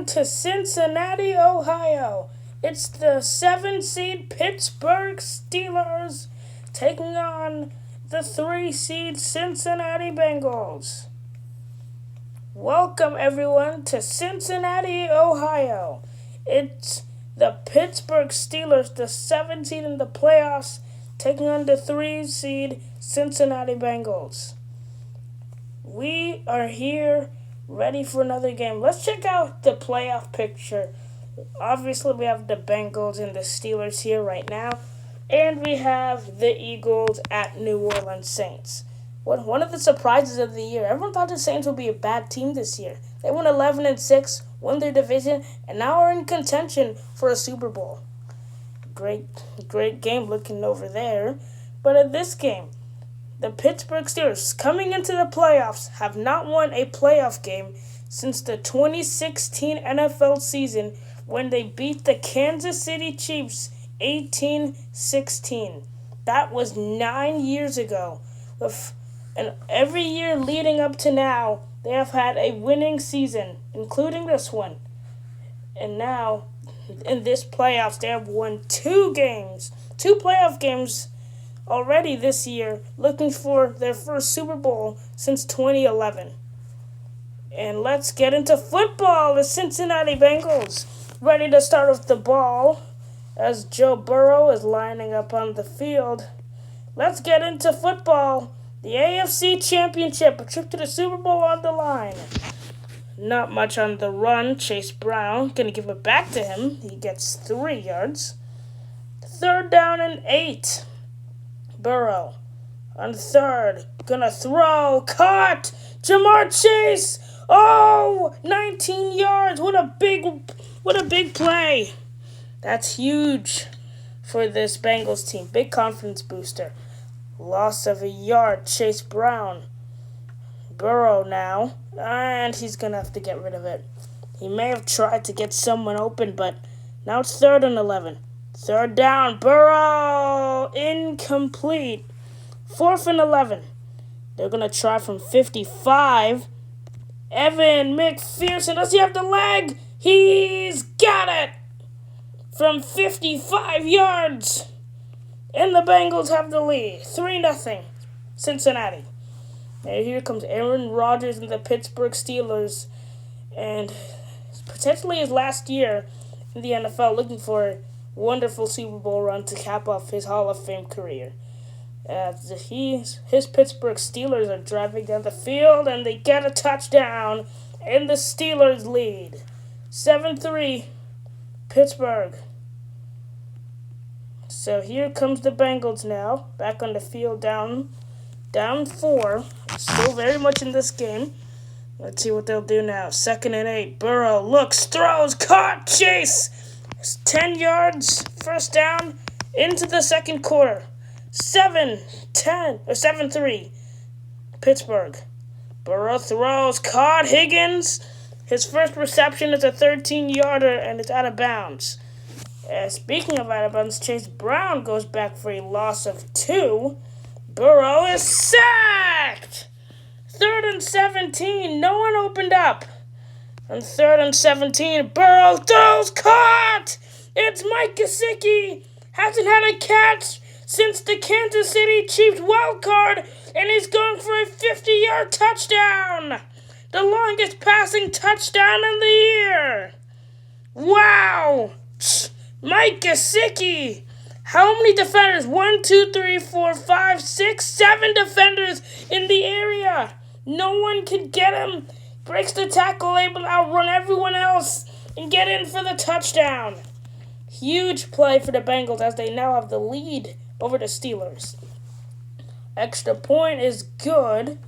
on to Cincinnati, Ohio. It's the 7-seed Pittsburgh Steelers taking on the 3-seed Cincinnati Bengals. Welcome, everyone, to Cincinnati, Ohio. It's the Pittsburgh Steelers, the 7-seed in the playoffs, taking on the 3-seed Cincinnati Bengals. We are here ready for another game. Let's check out the playoff picture. Obviously, we have the Bengals and the Steelers here right now, and we have the Eagles at New Orleans Saints. One of the surprises of the year. Everyone thought the Saints would be a bad team this year. They won 11-6, won their division, and now are in contention for a Super Bowl. Great game looking over there. But in this game, the Pittsburgh Steelers, coming into the playoffs, have not won a playoff game since the 2016 NFL season when they beat the Kansas City Chiefs 18-16. That was 9 years ago. And every year leading up to now, they have had a winning season, including this one. And now, in this playoffs, they have won 2 playoff games already this year, looking for their first Super Bowl since 2011. And let's get into football. The Cincinnati Bengals ready to start with the ball as Joe Burrow is lining up on the field. Let's get into football. The AFC Championship, a trip to the Super Bowl on the line. Not much on the run. Chase Brown going to give it back to him. He gets 3 yards. 3rd down and 8. Burrow on 3rd, gonna throw, caught, Jamar Chase, 19 yards, what a big play. That's huge for this Bengals team, big confidence booster. Loss of a yard, Chase Brown, Burrow now, and he's gonna have to get rid of it. He may have tried to get someone open, but now it's 3rd and 11. 3rd down, Burrow, incomplete. 4th and 11. They're going to try from 55. Evan McPherson, does he have the leg? He's got it from 55 yards. And the Bengals have the lead, 3-0, Cincinnati. And here comes Aaron Rodgers and the Pittsburgh Steelers. And potentially his last year in the NFL, looking for a wonderful Super Bowl run to cap off his Hall of Fame career. His Pittsburgh Steelers are driving down the field, and they get a touchdown, and the Steelers lead. 7-3, Pittsburgh. So here comes the Bengals now, back on the field, down 4. Still very much in this game. Let's see what they'll do now. 2nd and 8, Burrow looks, throws, caught, Chase. 10 yards, 1st down, into the second quarter. 7-3, Pittsburgh. Burrow throws, caught, Higgins. His first reception is a 13-yarder, and it's out of bounds. Speaking of out of bounds, Chase Brown goes back for a loss of 2. Burrow is sacked. 3rd and 17, no one opened up. On 3rd and 17, Burrow throws, caught! It's Mike Gesicki! Hasn't had a catch since the Kansas City Chiefs wild card, and he's going for a 50-yard touchdown! The longest passing touchdown in the year! Wow! Mike Gesicki! How many defenders? 1, 2, 3, 4, 5, 6, 7 defenders in the area! No one could get him. Breaks the tackle, able to outrun everyone else and get in for the touchdown. Huge play for the Bengals as they now have the lead over the Steelers. Extra point is good.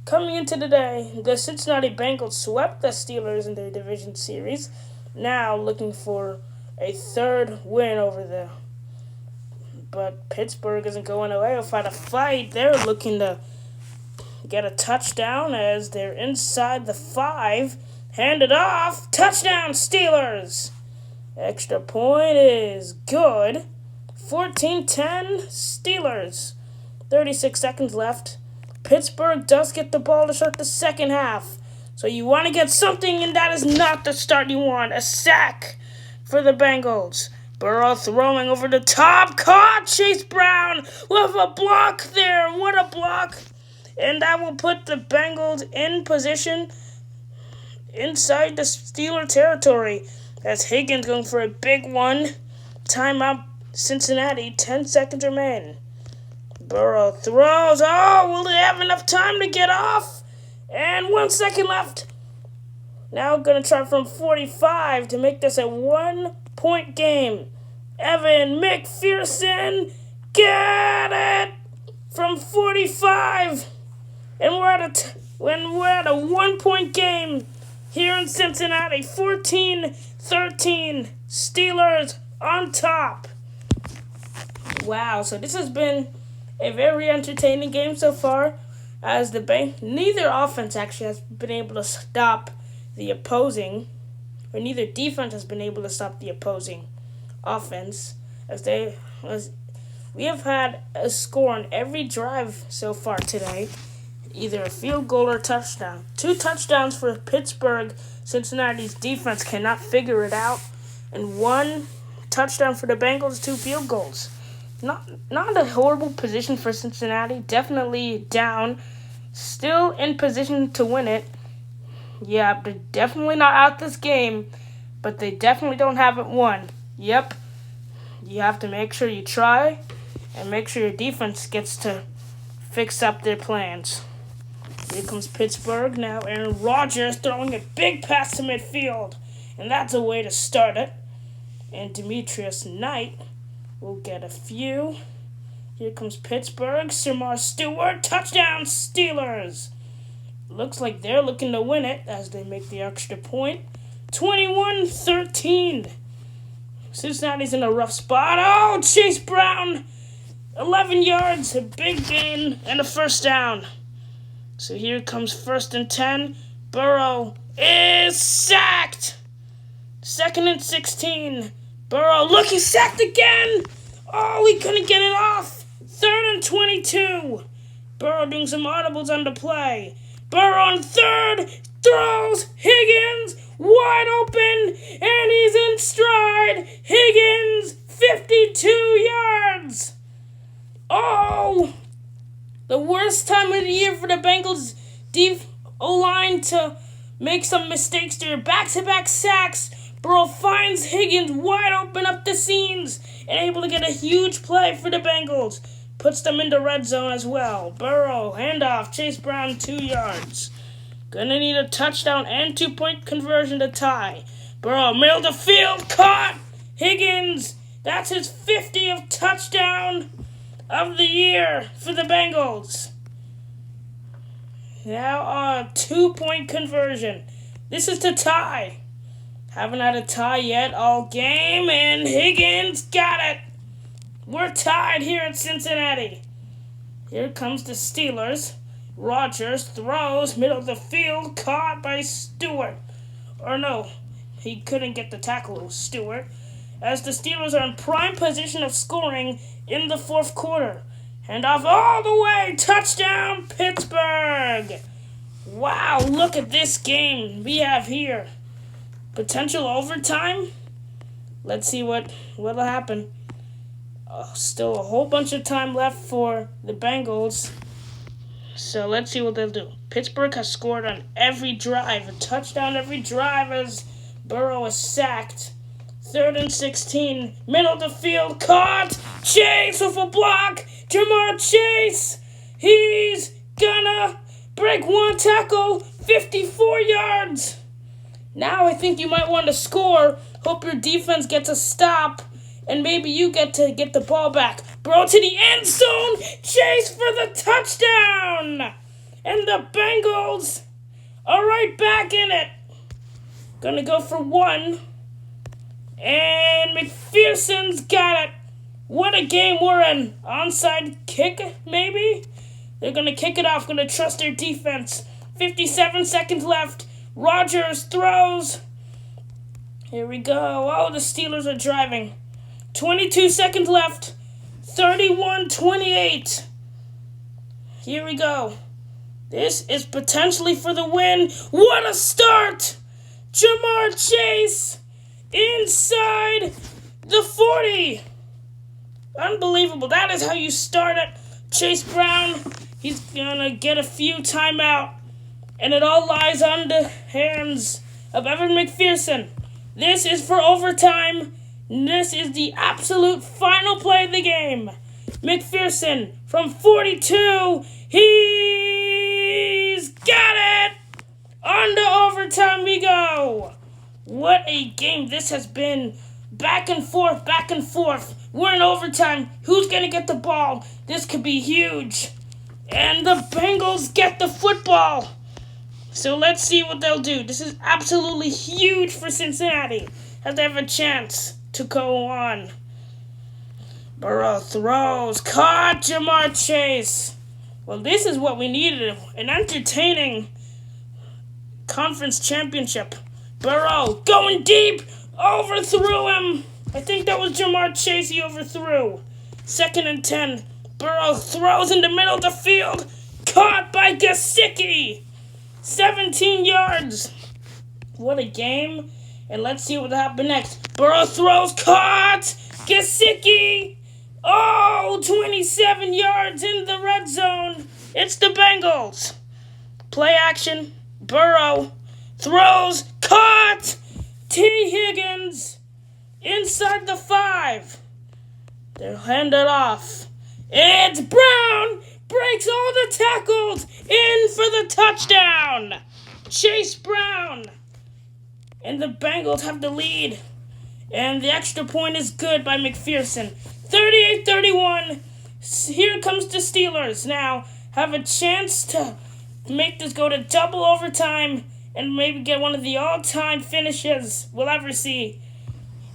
Coming into the day, the Cincinnati Bengals swept the Steelers in their division series. Now looking for a 3rd win over them. But Pittsburgh isn't going away. They'll fight a fight. They're looking to get a touchdown as they're inside the 5. Hand it off. Touchdown, Steelers. Extra point is good. 14-10, Steelers. 36 seconds left. Pittsburgh does get the ball to start the second half. So you want to get something, and that is not the start you want. A sack for the Bengals. Burrow throwing over the top. Caught Chase Brown with a block there. What a block. And that will put the Bengals in position inside the Steeler territory. That's Higgins going for a big one. Timeout, Cincinnati. 10 seconds remain. Burrow throws. Oh, will they have enough time to get off? And 1 second left. Now going to try from 45 to make this a 1-point game. Evan McPherson, get it from 45. And we're at a 1-point game here in Cincinnati. 14-13. Steelers on top. Wow, so this has been a very entertaining game so far, as neither offense actually has been able to stop the opposing, or neither defense has been able to stop the opposing offense, as we have had a score on every drive so far today, either a field goal or touchdown. 2 touchdowns for Pittsburgh. Cincinnati's defense cannot figure it out, and 1 touchdown for the Bengals, 2 field goals. Not a horrible position for Cincinnati. Definitely down. Still in position to win it. Yeah, they're definitely not out this game, but they definitely don't have it won. Yep. You have to make sure you try and make sure your defense gets to fix up their plans. Here comes Pittsburgh. Now Aaron Rodgers throwing a big pass to midfield, and that's a way to start it. And Demetrius Knight will get a few. Here comes Pittsburgh. Shamar Stewart. Touchdown, Steelers. Looks like they're looking to win it as they make the extra point. 21-13. Cincinnati's in a rough spot. Oh, Chase Brown. 11 yards, a big gain, and a first down. So here comes 1st and 10. Burrow is sacked. 2nd and 16. Burrow, look, he's sacked again. Oh, he couldn't get it off. 3rd and 22. Burrow doing some audibles on the play. Burrow on 3rd, throws. Higgins wide open, and he's in stride. Higgins, 52 yards. Oh, the worst time of the year for the Bengals O-line to make some mistakes there. Back-to-back sacks. Burrow finds Higgins wide open up the seams and able to get a huge play for the Bengals. Puts them in the red zone as well. Burrow, handoff, Chase Brown, 2 yards. Gonna need a touchdown and 2-point conversion to tie. Burrow, middle of the field, caught. Higgins, that's his 50th touchdown of the year for the Bengals. Now a 2-point conversion. This is to tie. Haven't had a tie yet all game, and Higgins got it. We're tied here at Cincinnati. Here comes the Steelers. Rodgers throws, middle of the field, caught by Stewart. Or no, he couldn't get the tackle, it was Stewart. As the Steelers are in prime position of scoring in the 4th quarter. Handoff all the way, touchdown Pittsburgh. Wow, look at this game we have here. Potential overtime? Let's see what'll happen. Still a whole bunch of time left for the Bengals. So let's see what they'll do. Pittsburgh has scored on every drive. A touchdown every drive as Burrow is sacked. 3rd and 16. Middle of the field. Caught. Chase with a block. Jamar Chase. He's gonna break 1 tackle. 54 yards. Now I think you might want to score. Hope your defense gets a stop. And maybe you get to get the ball back. Burrow to the end zone. Chase for the touchdown. And the Bengals are right back in it. Gonna go for 1. And McPherson's got it. What a game we're in. Onside kick, maybe? They're gonna kick it off. Gonna trust their defense. 57 seconds left. Rodgers throws. Here we go. Oh, the Steelers are driving. 22 seconds left. 31-28. Here we go. This is potentially for the win. What a start! Jamar Chase inside the 40. Unbelievable. That is how you start it. Chase Brown, he's going to get a few timeout. And it all lies on the hands of Evan McPherson. This is for overtime. This is the absolute final play of the game. McPherson from 42. He's got it! On to overtime we go. What a game this has been. Back and forth, back and forth. We're in overtime. Who's going to get the ball? This could be huge. And the Bengals get the football. So let's see what they'll do. This is absolutely huge for Cincinnati, as they have a chance to go on. Burrow throws. Caught Jamar Chase. Well, this is what we needed. An entertaining conference championship. Burrow going deep. Overthrew him. I think that was Jamar Chase he overthrew. 2nd and 10. Burrow throws in the middle of the field. Caught by Gesicki. 17 yards. What a game. And let's see what happened next. Burrow throws. Caught. Gesicki. Oh, 27 yards in the red zone. It's the Bengals. Play action. Burrow throws. Caught. T. Higgins inside the 5. They'll hand it off. It's Brown. Breaks all the tackles. In for the touchdown. Chase Brown. And the Bengals have the lead. And the extra point is good by McPherson. 38-31. Here comes the Steelers now. Have a chance to make this go to double overtime and maybe get one of the all-time finishes we'll ever see.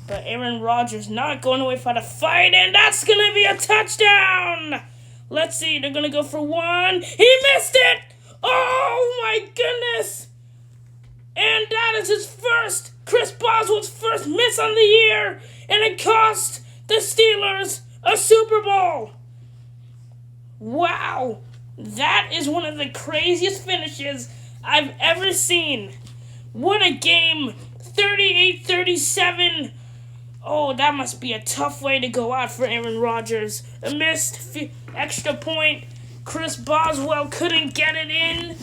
But Aaron Rodgers not going away for the fight, and that's going to be a touchdown! Let's see, they're going to go for one. He missed it! Oh my goodness! And that is his first, Chris Boswell's first miss on the year, and it cost the Steelers a Super Bowl. Wow, that is one of the craziest finishes I've ever seen. What a game. 38-37. Oh, that must be a tough way to go out for Aaron Rodgers. A missed extra point. Chris Boswell couldn't get it in.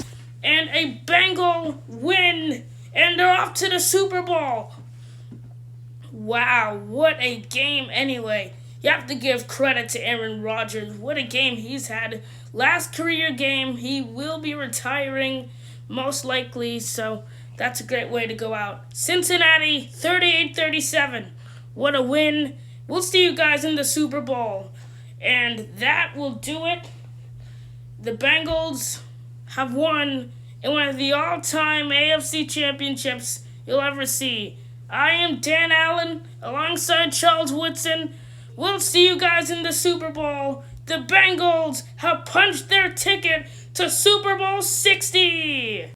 And a Bengal win. And they're off to the Super Bowl. Wow, what a game anyway. You have to give credit to Aaron Rodgers. What a game he's had. Last career game. He will be retiring most likely. So that's a great way to go out. Cincinnati, 38-37. What a win. We'll see you guys in the Super Bowl. And that will do it. The Bengals have won in one of the all-time AFC championships you'll ever see. I am Dan Allen alongside Charles Woodson. We'll see you guys in the Super Bowl. The Bengals have punched their ticket to Super Bowl 60.